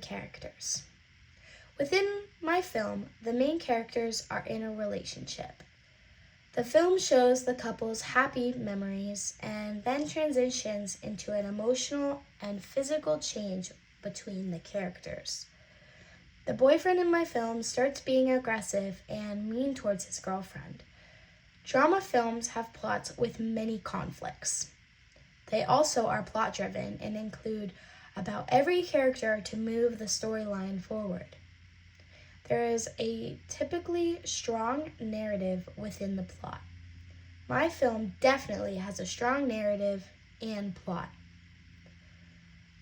characters. Within my film, the main characters are in a relationship. The film shows the couple's happy memories and then transitions into an emotional and physical change between the characters. The boyfriend in my film starts being aggressive and mean towards his girlfriend. Drama films have plots with many conflicts. They also are plot-driven and include about every character to move the storyline forward. There is a typically strong narrative within the plot. My film definitely has a strong narrative and plot.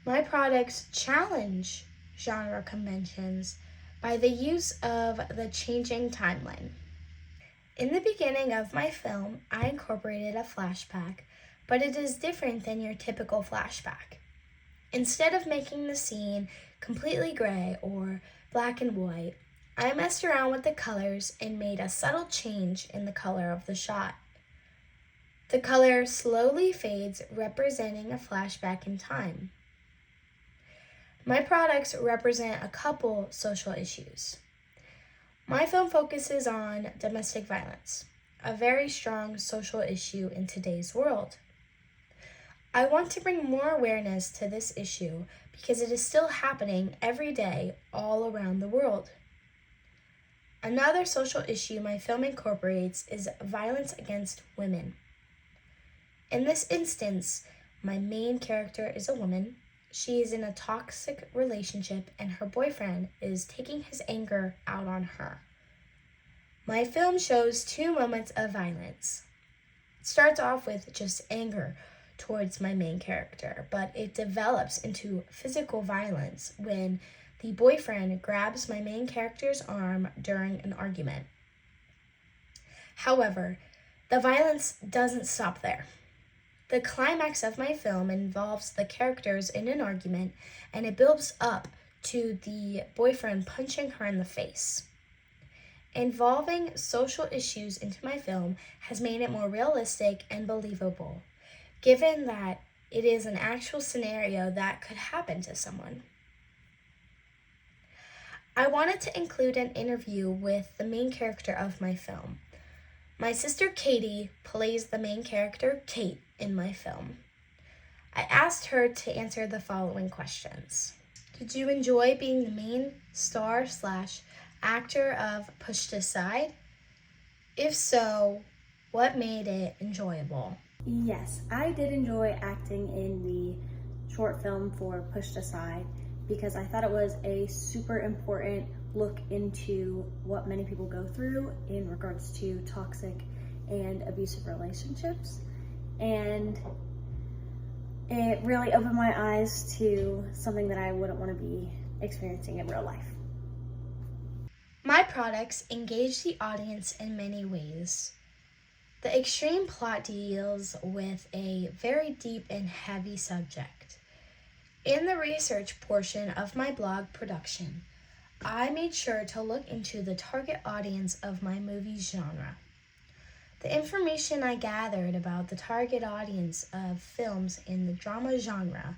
My products challenge genre conventions by the use of the changing timeline. In the beginning of my film, I incorporated a flashback, but it is different than your typical flashback. Instead of making the scene completely gray or black and white, I messed around with the colors and made a subtle change in the color of the shot. The color slowly fades, representing a flashback in time. My products represent a couple social issues. My film focuses on domestic violence, a very strong social issue in today's world. I want to bring more awareness to this issue because it is still happening every day all around the world. Another social issue my film incorporates is violence against women. In this instance, my main character is a woman. She is in a toxic relationship and her boyfriend is taking his anger out on her. My film shows 2 moments of violence. It starts off with just anger towards my main character, but it develops into physical violence when the boyfriend grabs my main character's arm during an argument. However, the violence doesn't stop there. The climax of my film involves the characters in an argument, and it builds up to the boyfriend punching her in the face. Involving social issues into my film has made it more realistic and believable, given that it is an actual scenario that could happen to someone. I wanted to include an interview with the main character of my film. My sister Katie plays the main character, Kate, in my film. I asked her to answer the following questions. Did you enjoy being the main star/actor of Pushed Aside? If so, what made it enjoyable? Yes, I did enjoy acting in the short film for Pushed Aside because I thought it was a super important look into what many people go through in regards to toxic and abusive relationships. And it really opened my eyes to something that I wouldn't want to be experiencing in real life. My products engage the audience in many ways. The extreme plot deals with a very deep and heavy subject. In the research portion of my blog production, I made sure to look into the target audience of my movie's genre. The information I gathered about the target audience of films in the drama genre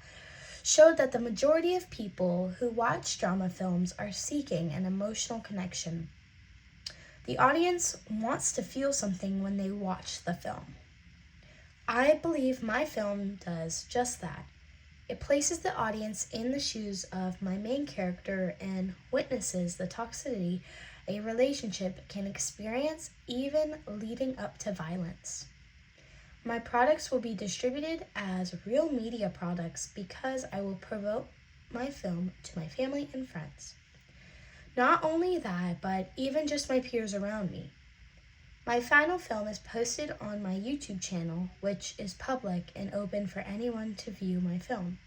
showed that the majority of people who watch drama films are seeking an emotional connection. The audience wants to feel something when they watch the film. I believe my film does just that. It places the audience in the shoes of my main character and witnesses the toxicity a relationship can experience, even leading up to violence. My products will be distributed as real media products because I will promote my film to my family and friends. Not only that, but even just my peers around me. My final film is posted on my YouTube channel, which is public and open for anyone to view my film.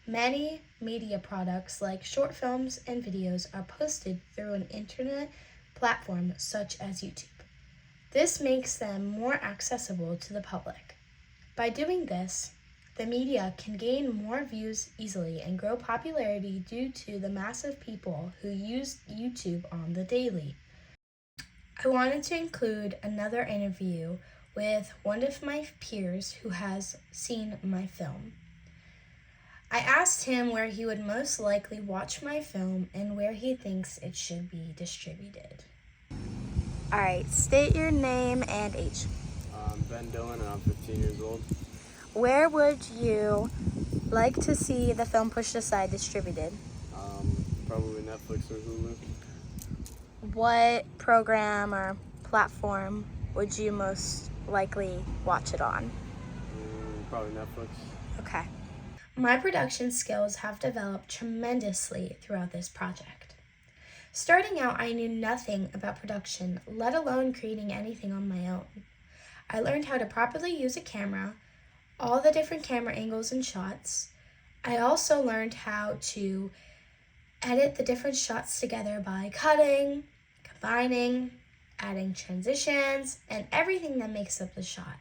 Many media products like short films and videos are posted through an internet platform such as YouTube. This makes them more accessible to the public. By doing this, the media can gain more views easily and grow popularity due to the massive people who use YouTube on the daily. I wanted to include another interview with one of my peers who has seen my film. I asked him where he would most likely watch my film and where he thinks it should be distributed. All right, state your name and age. I'm Ben Dillon and I'm 15 years old. Where would you like to see the film Pushed Aside distributed? Probably Netflix or Hulu. What program or platform would you most likely watch it on? Probably Netflix. Okay. My production skills have developed tremendously throughout this project. Starting out, I knew nothing about production, let alone creating anything on my own. I learned how to properly use a camera, all the different camera angles and shots. I also learned how to edit the different shots together by cutting, combining, adding transitions, and everything that makes up the shot.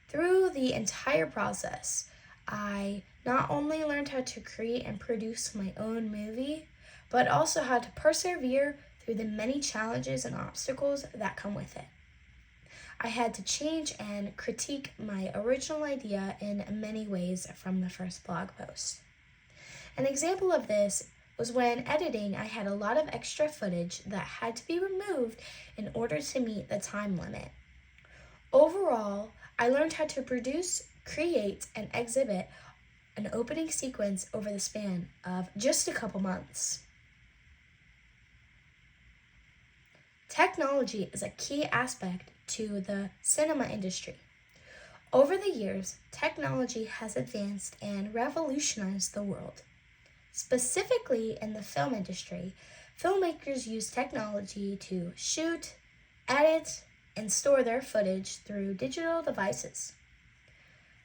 Through the entire process, I not only learned how to create and produce my own movie, but also how to persevere through the many challenges and obstacles that come with it. I had to change and critique my original idea in many ways from the first blog post. An example of this was when editing, I had a lot of extra footage that had to be removed in order to meet the time limit. Overall, I learned how to produce, create, and exhibit an opening sequence over the span of just a couple months. Technology is a key aspect to the cinema industry. Over the years, technology has advanced and revolutionized the world. Specifically in the film industry, filmmakers use technology to shoot, edit, and store their footage through digital devices.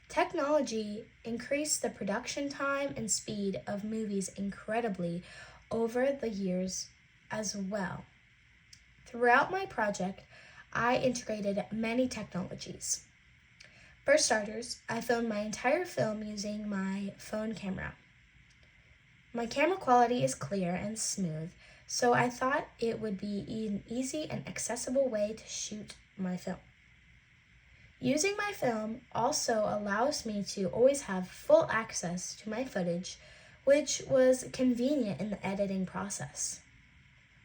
Technology increased the production time and speed of movies incredibly over the years as well. Throughout my project, I integrated many technologies. For starters, I filmed my entire film using my phone camera. My camera quality is clear and smooth, so I thought it would be an easy and accessible way to shoot my film. Using my film also allows me to always have full access to my footage, which was convenient in the editing process.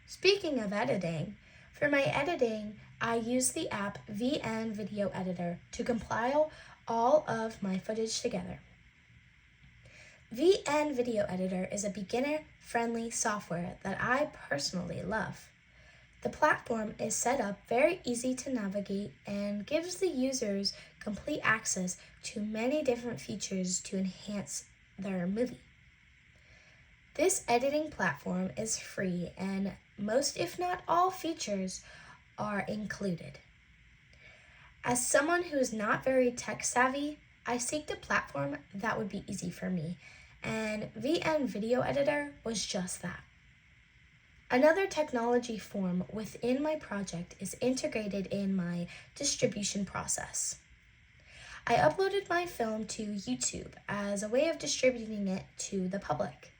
Speaking of editing, for my editing, I use the app VN Video Editor to compile all of my footage together. VN Video Editor is a beginner-friendly software that I personally love. The platform is set up very easy to navigate and gives the users complete access to many different features to enhance their movie. This editing platform is free and most, if not all, features are included. As someone who is not very tech savvy, I seeked a platform that would be easy for me, and VN Video Editor was just that. Another technology form within my project is integrated in my distribution process. I uploaded my film to YouTube as a way of distributing it to the public.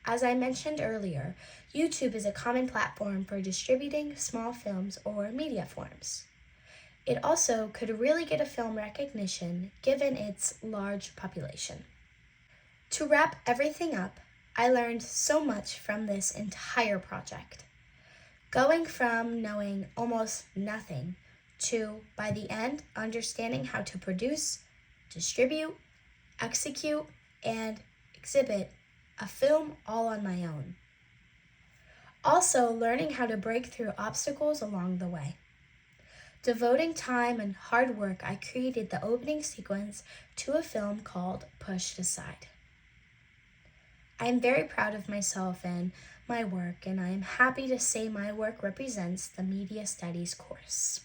As I mentioned earlier, YouTube is a common platform for distributing small films or media forms. It also could really get a film recognition given its large population. To wrap everything up, I learned so much from this entire project. Going from knowing almost nothing to, by the end, understanding how to produce, distribute, execute, and exhibit a film all on my own. Also, learning how to break through obstacles along the way. Devoting time and hard work, I created the opening sequence to a film called Pushed Aside. I am very proud of myself and my work, and I am happy to say my work represents the Media Studies course.